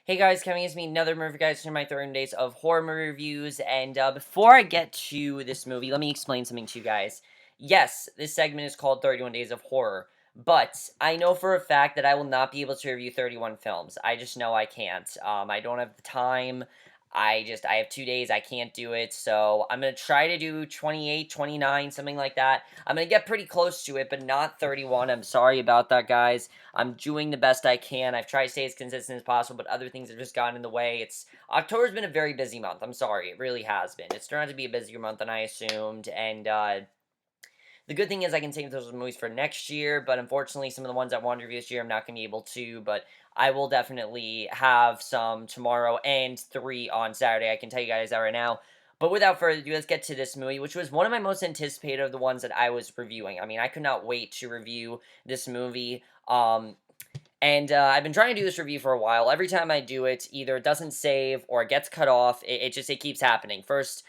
Hey guys, coming as me another movie guys for my 30 days of horror movie reviews. And before I get to this movie, let me explain something to you guys. Yes, this segment is called 31 Days of Horror, but I know for a fact that I will not be able to review 31 films. I just know I can't. I don't have the time. I have 2 days, I can't do it, so I'm gonna try to do 28, 29, something like that. I'm gonna get pretty close to it, but not 31. I'm sorry about that, guys. I'm doing the best I can. I've tried to stay as consistent as possible, but other things have just gotten in the way. October's been a very busy month. I'm sorry, it really has been. It's turned out to be a busier month than I assumed, and the good thing is I can save those movies for next year, but unfortunately, some of the ones I wanted to review this year, I'm not going to be able to, but I will definitely have some tomorrow and 3 on Saturday. I can tell you guys that right now. But without further ado, let's get to this movie, which was one of my most anticipated of the ones that I was reviewing. I mean, I could not wait to review this movie. And I've been trying to do this review for a while. Every time I do it, either it doesn't save or it gets cut off. It keeps happening. First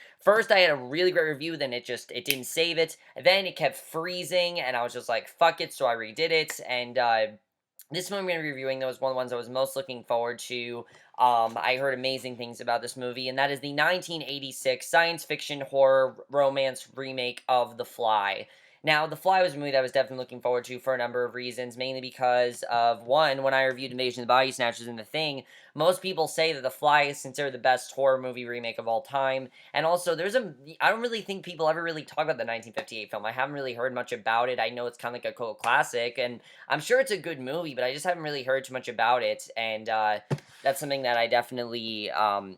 I had a really great review, then it didn't save it. Then it kept freezing, and I was just like, fuck it, so I redid it. And this movie I'm going to be reviewing, though, was one of the ones I was most looking forward to. I heard amazing things about this movie, and that is the 1986 science fiction horror romance remake of The Fly. Now, The Fly was a movie that I was definitely looking forward to for a number of reasons, mainly because of, one, when I reviewed Invasion of the Body Snatchers and The Thing, most people say that The Fly is considered the best horror movie remake of all time, and also, I don't really think people ever really talk about the 1958 film. I haven't really heard much about it. I know it's kind of like a cult classic, and I'm sure it's a good movie, but I just haven't really heard too much about it, and that's something that I definitely, I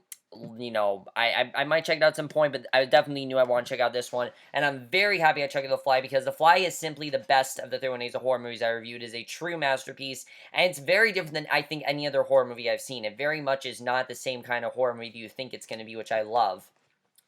might check it out at some point, but I definitely knew I want to check out this one, and I'm very happy I checked out The Fly, because The Fly is simply the best of the 31 Days of Horror movies I reviewed. It is a true masterpiece, and it's very different than, I think, any other horror movie I've seen. It very much is not the same kind of horror movie you think it's going to be, which I love.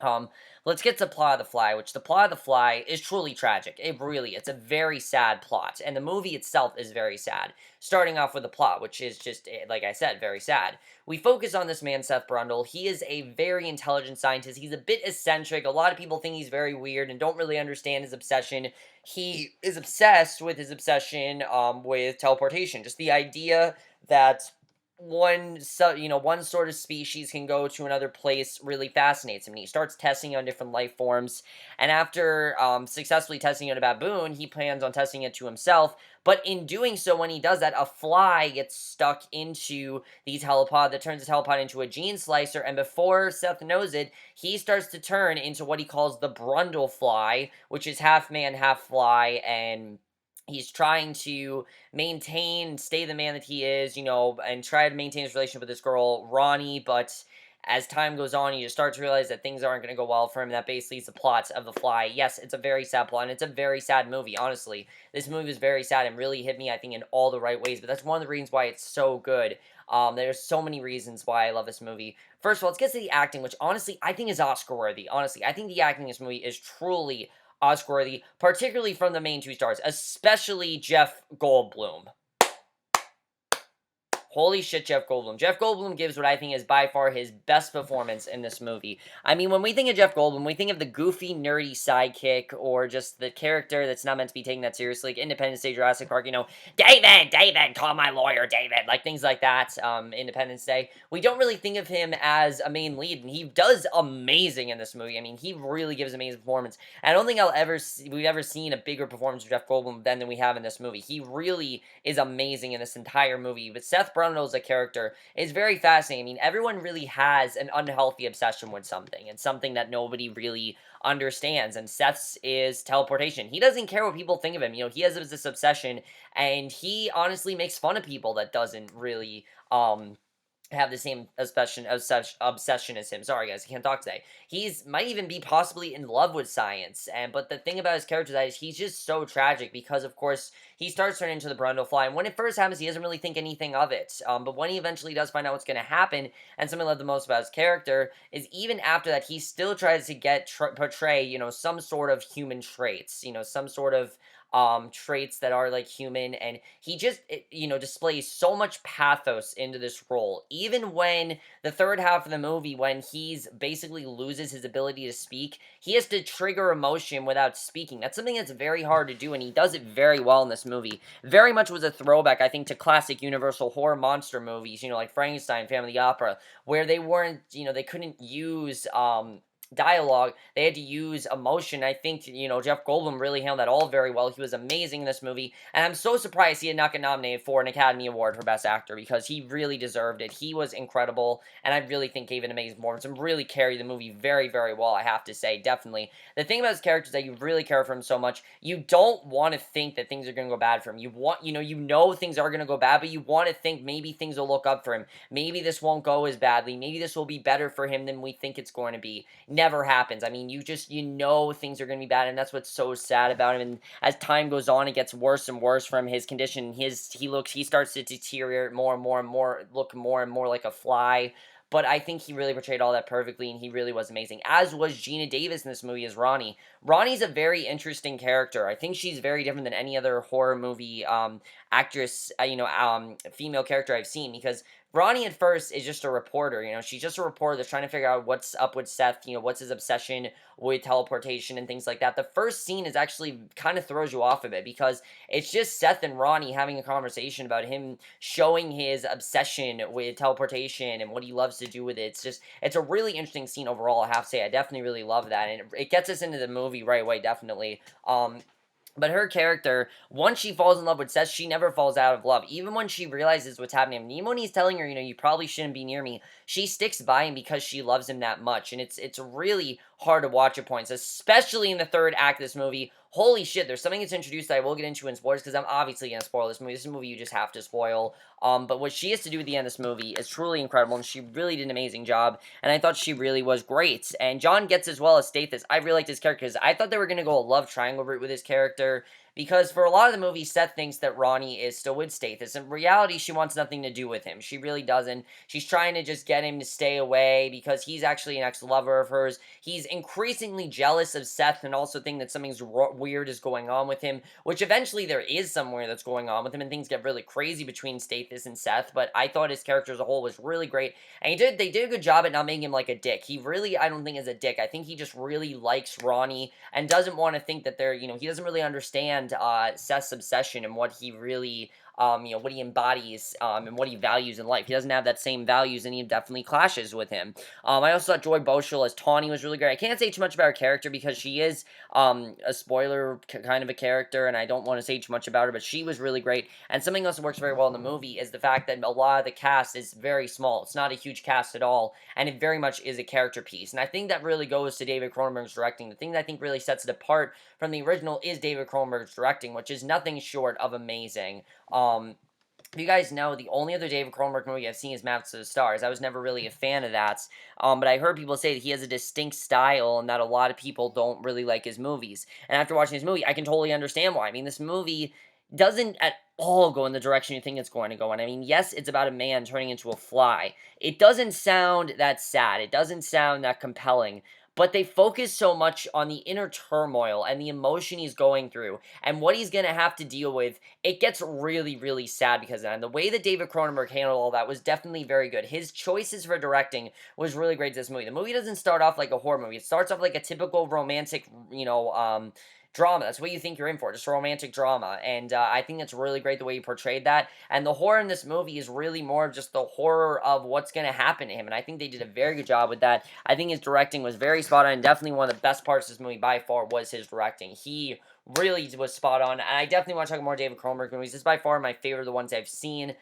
Um, let's get to Plot of the Fly, which the plot of the Fly is truly tragic. It's a very sad plot, and the movie itself is very sad. Starting off with the plot, which is just, like I said, very sad. We focus on this man, Seth Brundle. He is a very intelligent scientist. He's a bit eccentric. A lot of people think he's very weird and don't really understand his obsession. He is obsessed with his obsession, with teleportation. Just the idea that one sort of species can go to another place really fascinates him. And he starts testing on different life forms, and after successfully testing on a baboon, he plans on testing it to himself. But in doing so, when he does that, a fly gets stuck into these helipod that turns his helipod into a gene slicer, and before Seth knows it, he starts to turn into what he calls the Brundle fly, which is half man, half fly, and he's trying to stay the man that he is, and try to maintain his relationship with this girl, Ronnie, but as time goes on, you just start to realize that things aren't going to go well for him. That basically is the plot of The Fly. Yes, it's a very sad plot, and it's a very sad movie, honestly. This movie was very sad and really hit me, I think, in all the right ways, but that's one of the reasons why it's so good. There's so many reasons why I love this movie. First of all, let's get to the acting, which honestly, I think is Oscar-worthy. Honestly, I think the acting in this movie is truly Oscar-worthy, particularly from the main two stars, especially Jeff Goldblum. Holy shit, Jeff Goldblum. Jeff Goldblum gives what I think is by far his best performance in this movie. I mean, when we think of Jeff Goldblum, we think of the goofy, nerdy sidekick, or just the character that's not meant to be taken that seriously, like Independence Day, Jurassic Park, David, call my lawyer, David, like things like that, Independence Day. We don't really think of him as a main lead, and he does amazing in this movie. I mean, he really gives amazing performance. And I don't think we've ever seen a bigger performance of Jeff Goldblum than we have in this movie. He really is amazing in this entire movie, but Seth Brundle as a character is very fascinating. I mean, everyone really has an unhealthy obsession with something, and something that nobody really understands, and Seth's is teleportation. He doesn't care what people think of him. He has this obsession, and he honestly makes fun of people that doesn't really, have the same obsession as him. Sorry, guys, I can't talk today. Might even be possibly in love with science, but the thing about his character is he's just so tragic because, of course, he starts turning into the Brundle fly, and when it first happens, he doesn't really think anything of it. But when he eventually does find out what's going to happen, and something I love the most about his character is even after that, he still tries to portray, some sort of human traits, some sort of traits that are like human, and he just displays so much pathos into this role. Even when the third half of the movie, when he's basically loses his ability to speak, he has to trigger emotion without speaking. That's something that's very hard to do, and he does it very well in this movie. Very much was a throwback, I think, to classic Universal horror monster movies, like Frankenstein, Phantom of the Opera, where they weren't, they couldn't use dialogue. They had to use emotion. I think, Jeff Goldblum really handled that all very well. He was amazing in this movie, and I'm so surprised he did not get nominated for an Academy Award for Best Actor, because he really deserved it. He was incredible, and I really think gave an amazing performance and really carried the movie very, very well, I have to say, definitely. The thing about his character is that you really care for him so much. You don't want to think that things are going to go bad for him. You know things are going to go bad, but you want to think maybe things will look up for him. Maybe this won't go as badly. Maybe this will be better for him than we think it's going to be. Never happens. I mean, things are going to be bad, and that's what's so sad about him. And as time goes on, it gets worse and worse from his condition. He starts to deteriorate more and more and more, look more and more like a fly. But I think he really portrayed all that perfectly, and he really was amazing. As was Gina Davis in this movie as Ronnie. Ronnie's a very interesting character. I think she's very different than any other horror movie actress, female character I've seen, because Ronnie at first is just a reporter. She's just a reporter that's trying to figure out what's up with Seth, what's his obsession with teleportation and things like that. The first scene is actually kind of throws you off a bit, because it's just Seth and Ronnie having a conversation about him showing his obsession with teleportation and what he loves to do with it. It's a really interesting scene overall, I have to say. I definitely really love that, and it gets us into the movie right away, definitely. But her character, once she falls in love with Seth, she never falls out of love. Even when she realizes what's happening, even when he's telling her, you probably shouldn't be near me, she sticks by him because she loves him that much. And it's really hard to watch at points, especially in the third act of this movie. Holy shit, there's something that's introduced that I will get into in spoilers, because I'm obviously going to spoil this movie. This is a movie you just have to spoil. But what she has to do at the end of this movie is truly incredible, and she really did an amazing job, and I thought she really was great. And John Getz as well as Stathis, I really liked his character, because I thought they were going to go a love triangle route with his character, because for a lot of the movie, Seth thinks that Ronnie is still with Stathis. In reality, she wants nothing to do with him. She really doesn't. She's trying to just get him to stay away, because he's actually an ex-lover of hers. He's increasingly jealous of Seth, and also think that something's weird is going on with him, which eventually there is somewhere that's going on with him, and things get really crazy between Stathis and Seth. But I thought his character as a whole was really great, and they did a good job at not making him like a dick. He really, I don't think, is a dick. I think he just really likes Ronnie and doesn't want to think that he doesn't really understand Seth's obsession and what he really, what he embodies, and what he values in life. He doesn't have that same values, and he definitely clashes with him. I also thought Joy Boschel as Tawny was really great. I can't say too much about her character, because she is, a spoiler kind of a character, and I don't want to say too much about her, but she was really great. And something else that works very well in the movie is the fact that a lot of the cast is very small. It's not a huge cast at all, and it very much is a character piece. And I think that really goes to David Cronenberg's directing. The thing that I think really sets it apart from the original is David Cronenberg's directing, which is nothing short of amazing. If you guys know, the only other David Cronenberg movie I've seen is Maps to the Stars. I was never really a fan of that, but I heard people say that he has a distinct style and that a lot of people don't really like his movies. And after watching his movie, I can totally understand why. I mean, this movie doesn't at all go in the direction you think it's going to go in. I mean, yes, it's about a man turning into a fly. It doesn't sound that sad. It doesn't sound that compelling. But they focus so much on the inner turmoil and the emotion he's going through and what he's going to have to deal with. It gets really, really sad because of that. And the way that David Cronenberg handled all that was definitely very good. His choices for directing was really great to this movie. The movie doesn't start off like a horror movie. It starts off like a typical romantic, drama. That's what you think you're in for, just a romantic drama. And I think it's really great the way he portrayed that. And the horror in this movie is really more of just the horror of what's going to happen to him. And I think they did a very good job with that. I think his directing was very spot on. And definitely one of the best parts of this movie by far was his directing. He really was spot on. And I definitely want to talk more David Cronenberg movies. This is by far my favorite of the ones I've seen.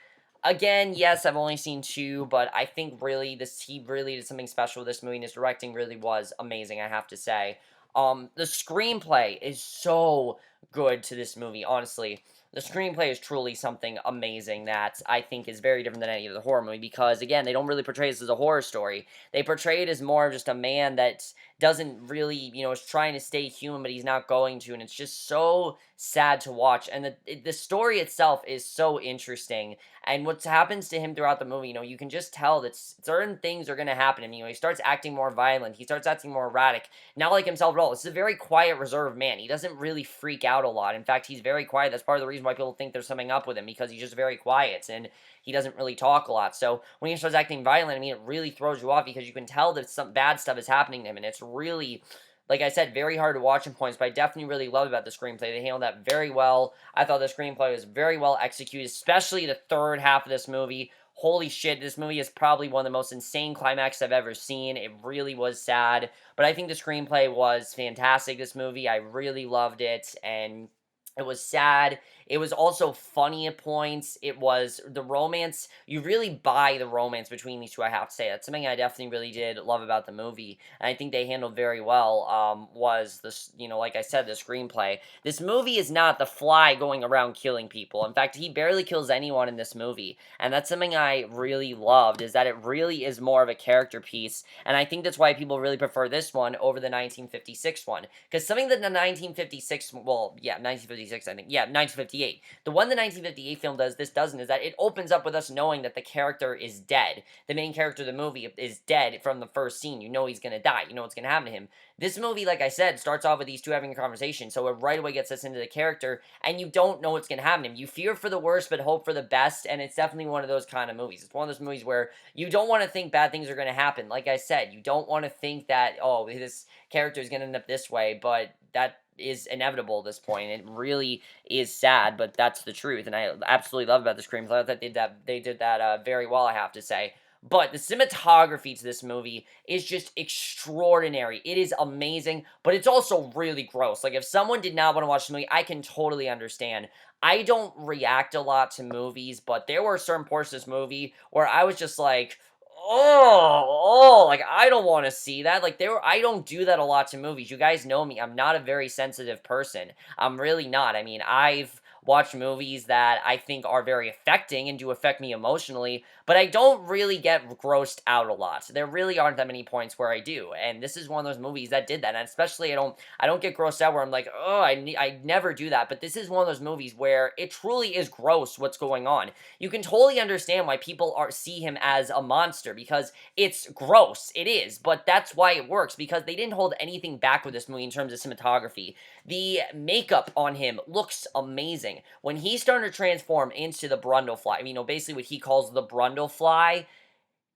Again, yes, I've only seen 2, but I think really he really did something special with this movie, and his directing really was amazing, I have to say. The screenplay is so good to this movie, honestly. The screenplay is truly something amazing that I think is very different than any other horror movie, because, again, they don't really portray this as a horror story. They portray it as more of just a man that doesn't really, is trying to stay human, but he's not going to, and it's just so sad to watch. And the story itself is so interesting, and what happens to him throughout the movie, you can just tell that certain things are going to happen to him. He starts acting more violent, he starts acting more erratic, not like himself at all. This is a very quiet, reserved man. He doesn't really freak out a lot. In fact, he's very quiet. That's part of the reason why people think there's something up with him, because he's just very quiet, and he doesn't really talk a lot. So when he starts acting violent, it really throws you off, because you can tell that some bad stuff is happening to him, and it's really, like I said, very hard to watch in points, but I definitely really love about the screenplay. They handled that very well. I thought the screenplay was very well executed, especially the third half of this movie. Holy shit, this movie is probably one of the most insane climaxes I've ever seen. It really was sad, but I think the screenplay was fantastic, this movie. I really loved it, and it was sad. It was also funny at points. It was the romance. You really buy the romance between these two, I have to say. That's something I definitely really did love about the movie, and I think they handled very well, was this, like I said, the screenplay. This movie is not the Fly going around killing people. In fact, he barely kills anyone in this movie, and that's something I really loved, is that it really is more of a character piece, and I think that's why people really prefer this one over the 1956 one, because something that the 1956, well, yeah, 1956, I think, yeah, 1958, the one the 1958 film does, this doesn't, is that it opens up with us knowing that the character is dead. The main character of the movie is dead from the first scene. You know he's gonna die. You know what's gonna happen to him. This movie, like I said, starts off with these two having a conversation, so it right away gets us into the character, and you don't know what's gonna happen to him. You fear for the worst, but hope for the best, and it's definitely one of those kind of movies. It's one of those movies where you don't want to think bad things are gonna happen. Like I said, you don't want to think that, oh, this character is gonna end up this way, but that is inevitable at this point. It really is sad, but that's the truth, and I absolutely love about the screenplay that they did that very well, I have to say. But the cinematography to this movie is just extraordinary. It is amazing, but it's also really gross. Like, if someone did not want to watch the movie, I can totally understand. I don't react a lot to movies, but there were certain portions of this movie where I was just like, like, I don't want to see that. Like, I don't do that a lot to movies. You guys know me. I'm not a very sensitive person. I'm really not. I mean, I've watched movies that I think are very affecting and do affect me emotionally, but I don't really get grossed out a lot. There really aren't that many points where I do, and this is one of those movies that did that. And especially, I don't get grossed out where I'm like, oh, I never do that. But this is one of those movies where it truly is gross what's going on. You can totally understand why people see him as a monster, because it's gross. It is, but that's why it works, because they didn't hold anything back with this movie in terms of cinematography. The makeup on him looks amazing. When he's starting to transform into the Brundlefly, basically what he calls the Brundlefly,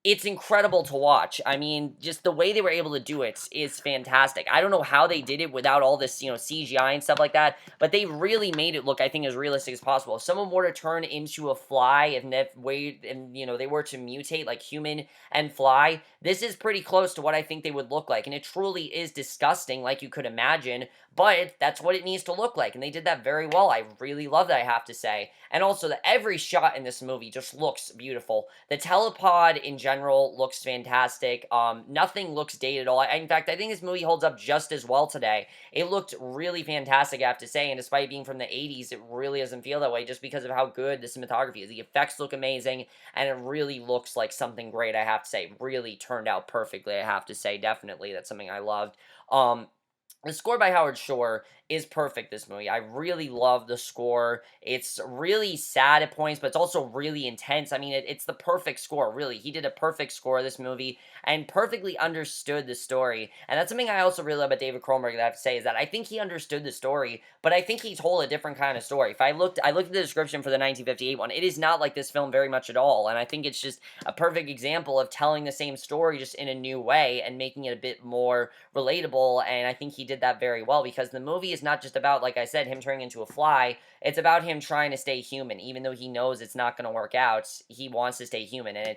it's incredible to watch. I mean, just the way they were able to do it is fantastic. I don't know how they did it without all this, CGI and stuff like that, but they really made it look, I think, as realistic as possible. If someone were to turn into a fly, and they were to mutate like human and fly, this is pretty close to what I think they would look like, and it truly is disgusting, like you could imagine, but that's what it needs to look like, and they did that very well. I really love that, I have to say. And also, that every shot in this movie just looks beautiful. The telepod in general looks fantastic. Nothing looks dated at all. In fact, I think this movie holds up just as well today. It looked really fantastic, I have to say, and despite being from the 80s, it really doesn't feel that way, just because of how good the cinematography is. The effects look amazing, and it really looks like something great, I have to say. It really turned out perfectly, I have to say. Definitely, that's something I loved. The score by Howard Shore is perfect, this movie. I really love the score. It's really sad at points, but it's also really intense. I mean, it's the perfect score, really. He did a perfect score of this movie and perfectly understood the story. And that's something I also really love about David Cronenberg, that I have to say, is that I think he understood the story, but I think he told a different kind of story. I looked at the description for the 1958 one. It is not like this film very much at all, and I think it's just a perfect example of telling the same story just in a new way and making it a bit more relatable, and I think he did that very well, because the movie is not just about, like I said, him turning into a fly. It's about him trying to stay human. Even though he knows it's not going to work out, he wants to stay human, and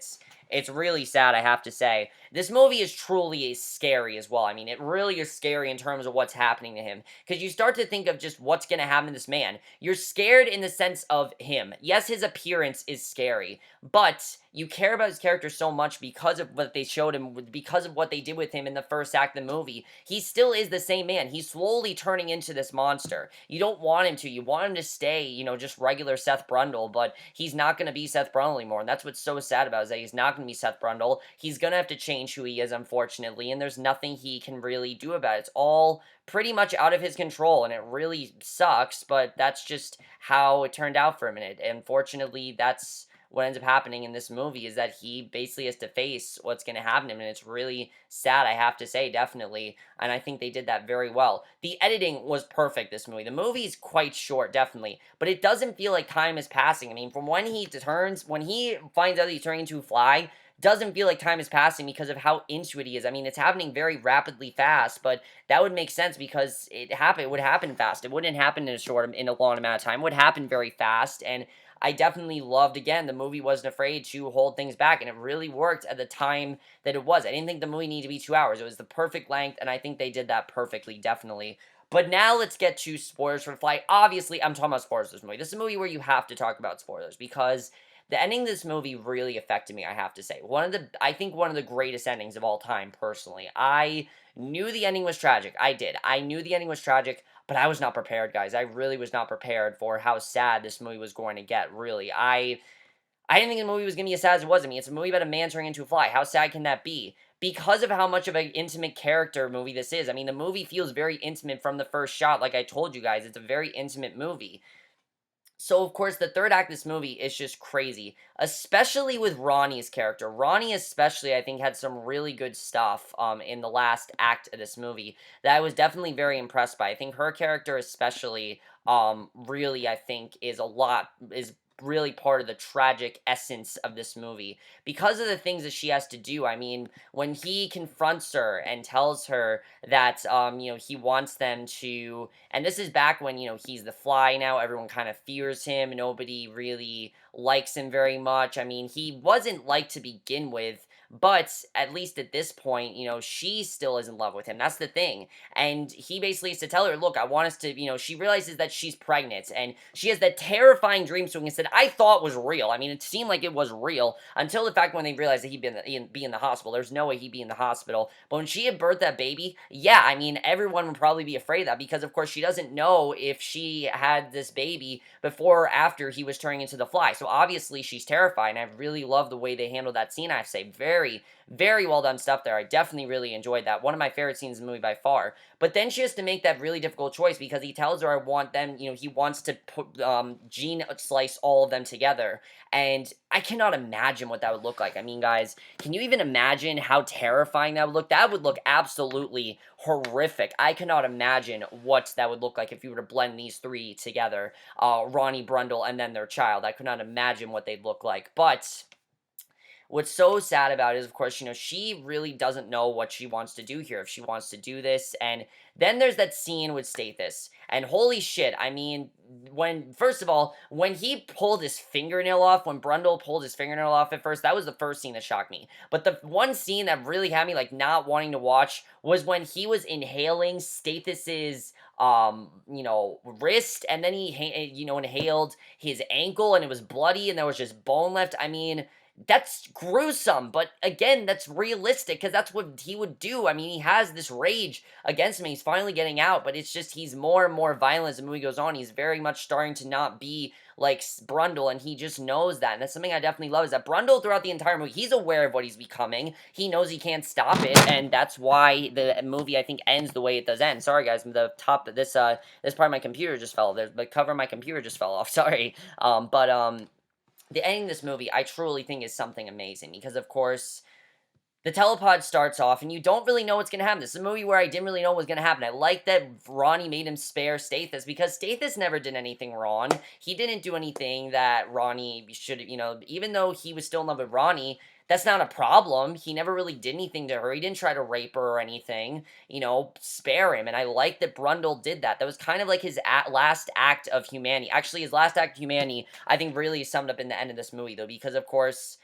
it's really sad, I have to say. This movie is truly scary as well. I mean, it really is scary in terms of what's happening to him, because you start to think of just what's going to happen to this man. You're scared in the sense of him. Yes, his appearance is scary, but you care about his character so much because of what they showed him, because of what they did with him in the first act of the movie. He still is the same man. He's slowly turning into this monster. You don't want him to. You want him to stay, just regular Seth Brundle, but he's not going to be Seth Brundle anymore, and that's what's so sad about it, is that he's not going to be Seth Brundle. He's going to have to change who he is, unfortunately, and there's nothing he can really do about it. It's all pretty much out of his control, and it really sucks, but that's just how it turned out for a minute. Unfortunately, that's what ends up happening in this movie, is that he basically has to face what's going to happen to him, and it's really sad, I have to say, definitely, and I think they did that very well. The editing was perfect, this movie. The movie's quite short, definitely, but it doesn't feel like time is passing. I mean, from when he finds out that he's turning into a fly, doesn't feel like time is passing because of how into it he is. I mean, it's happening very rapidly fast, but that would make sense because it would happen fast. It wouldn't happen in a long amount of time. It would happen very fast, and I definitely loved, again, the movie wasn't afraid to hold things back, and it really worked at the time that it was. I didn't think the movie needed to be 2 hours. It was the perfect length, and I think they did that perfectly, definitely. But now let's get to spoilers for The Fly. Obviously, I'm talking about spoilers for this movie. This is a movie where you have to talk about spoilers, because the ending of this movie really affected me, I have to say. I think one of the greatest endings of all time, personally. I knew the ending was tragic. I did. I knew the ending was tragic, but I was not prepared, guys. I really was not prepared for how sad this movie was going to get, really. I didn't think the movie was going to be as sad as it was. I mean, it's a movie about a man turning into a fly. How sad can that be? Because of how much of an intimate character movie this is. I mean, the movie feels very intimate from the first shot. Like I told you guys, it's a very intimate movie. So, of course, the third act of this movie is just crazy, especially with Ronnie's character. Ronnie especially, I think, had some really good stuff in the last act of this movie that I was definitely very impressed by. I think her character especially really, I think, is really part of the tragic essence of this movie because of the things that she has to do. I mean, when he confronts her and tells her that, he wants them to, and this is back when, he's the Fly now, everyone kind of fears him, nobody really likes him very much. I mean, he wasn't liked to begin with, but at least at this point, she still is in love with him. That's the thing. And he basically has to tell her, look, I want us to, she realizes that she's pregnant, and she has that terrifying dream swing that I thought was real. I mean, it seemed like it was real until the fact when they realized that he'd be in the hospital. There's no way he'd be in the hospital. But when she had birthed that baby, yeah, I mean, everyone would probably be afraid of that because, of course, she doesn't know if she had this baby before or after he was turning into the Fly. So obviously she's terrified, and I really love the way they handled that scene, I have to say. Very, very well done stuff there. I definitely really enjoyed that. One of my favorite scenes in the movie by far. But then she has to make that really difficult choice because he tells her, I want them, he wants to put, gene slice all of them together. And I cannot imagine what that would look like. I mean, guys, can you even imagine how terrifying that would look? That would look absolutely horrific. I cannot imagine what that would look like if you were to blend these three together, Ronnie, Brundle, and then their child. I could not imagine what they'd look like. But what's so sad about it is, of course, she really doesn't know what she wants to do here, if she wants to do this, and then there's that scene with Stathis, and holy shit, I mean, first of all, when he pulled his fingernail off, when Brundle pulled his fingernail off at first, that was the first scene that shocked me, but the one scene that really had me, not wanting to watch, was when he was inhaling Stathis's wrist, and then he, inhaled his ankle, and it was bloody, and there was just bone left. I mean, that's gruesome, but again, that's realistic because that's what he would do. I mean, he has this rage against him. He's finally getting out, but it's just he's more and more violent as the movie goes on. He's very much starting to not be like Brundle, and he just knows that. And that's something I definitely love, is that Brundle throughout the entire movie, he's aware of what he's becoming. He knows he can't stop it, and that's why the movie, I think, ends the way it does end. Sorry, guys, the top of this part of my computer just fell. The cover of my computer just fell off. Sorry. The ending of this movie, I truly think, is something amazing because, of course, the telepod starts off, and you don't really know what's going to happen. This is a movie where I didn't really know what was going to happen. I like that Ronnie made him spare Stathis because Stathis never did anything wrong. He didn't do anything that Ronnie should, even though he was still in love with Ronnie, that's not a problem. He never really did anything to her. He didn't try to rape her or anything. Spare him. And I like that Brundle did that. That was kind of like his last act of humanity. Actually, his last act of humanity, I think, really is summed up in the end of this movie, though, because, of course,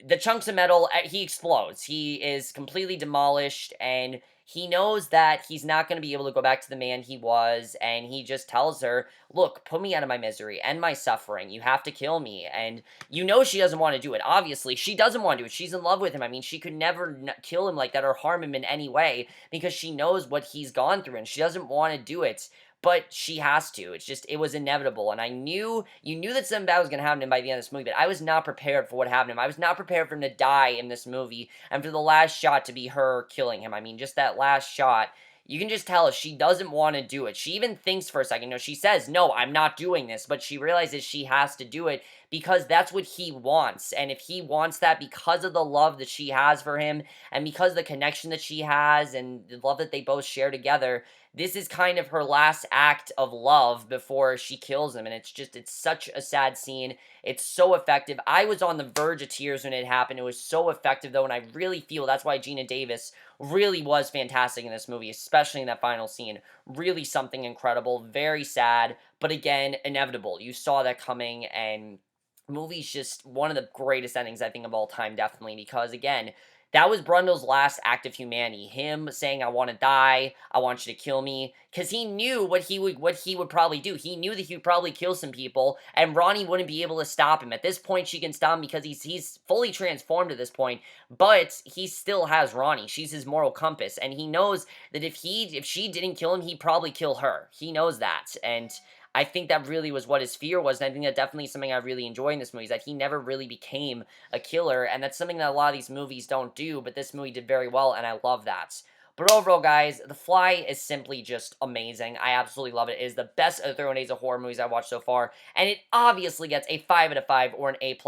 the chunks of metal, he explodes. He is completely demolished, and he knows that he's not going to be able to go back to the man he was, and he just tells her, look, put me out of my misery and my suffering. You have to kill me. And she doesn't want to do it. Obviously, she doesn't want to do it. She's in love with him. I mean, she could never kill him like that or harm him in any way because she knows what he's gone through, and she doesn't want to do it. but she has to. It was inevitable. And you knew that something bad was going to happen to him by the end of this movie, but I was not prepared for what happened to him. I was not prepared for him to die in this movie and for the last shot to be her killing him. I mean, just that last shot. You can just tell she doesn't want to do it. She even thinks for a second. She says, no, I'm not doing this, but she realizes she has to do it because that's what he wants. And if he wants that because of the love that she has for him and because of the connection that she has and the love that they both share together, this is kind of her last act of love before she kills him. And it's such a sad scene. It's so effective. I was on the verge of tears when it happened. It was so effective, though, and I really feel that's why Gina Davis really was fantastic in this movie, especially in that final scene. Really something incredible, very sad, but again, inevitable. You saw that coming, and movie's just one of the greatest endings, I think, of all time, definitely, because, again, that was Brundle's last act of humanity. Him saying, I want to die, I want you to kill me, because he knew what he would probably do. He knew that he would probably kill some people, and Ronnie wouldn't be able to stop him. At this point, she can stop him because he's fully transformed at this point, but he still has Ronnie. She's his moral compass, and he knows that if she didn't kill him, he'd probably kill her. He knows that, and I think that really was what his fear was, and I think that definitely is something I really enjoy in this movie, is that he never really became a killer, and that's something that a lot of these movies don't do, but this movie did very well, and I love that. But overall, guys, The Fly is simply just amazing. I absolutely love it. It is the best of the 31 Days of Horror movies I've watched so far, and it obviously gets a 5 out of 5 or an A+.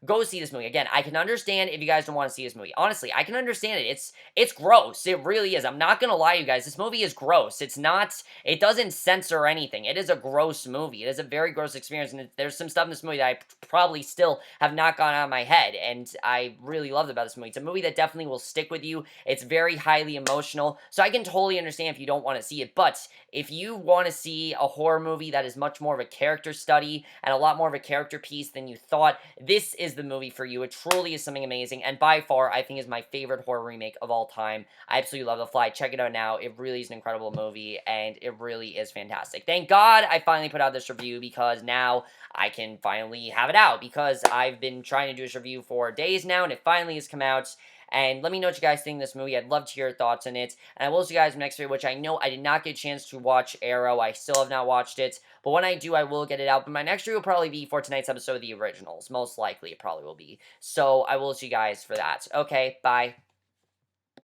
Go see this movie. Again, I can understand if you guys don't want to see this movie. Honestly, I can understand it. It's gross. It really is. I'm not gonna lie to you guys. This movie is gross. It doesn't censor anything. It is a gross movie. It is a very gross experience, and there's some stuff in this movie that I probably still have not gone out of my head, and I really loved about this movie. It's a movie that definitely will stick with you. It's very highly emotional, so I can totally understand if you don't want to see it, but if you want to see a horror movie that is much more of a character study and a lot more of a character piece than you thought, this is the movie for you. It truly is something amazing, and by far, I think is my favorite horror remake of all time. I absolutely love The Fly. Check it out now. It really is an incredible movie, and it really is fantastic. Thank God I finally put out this review, because now I can finally have it out, because I've been trying to do this review for days now, and it finally has come out. And let me know what you guys think of this movie. I'd love to hear your thoughts on it. And I will see you guys in the next video, which I know I did not get a chance to watch Arrow. I still have not watched it. But when I do, I will get it out. But my next video will probably be for tonight's episode of The Originals. Most likely, it probably will be. So I will see you guys for that. Okay, bye.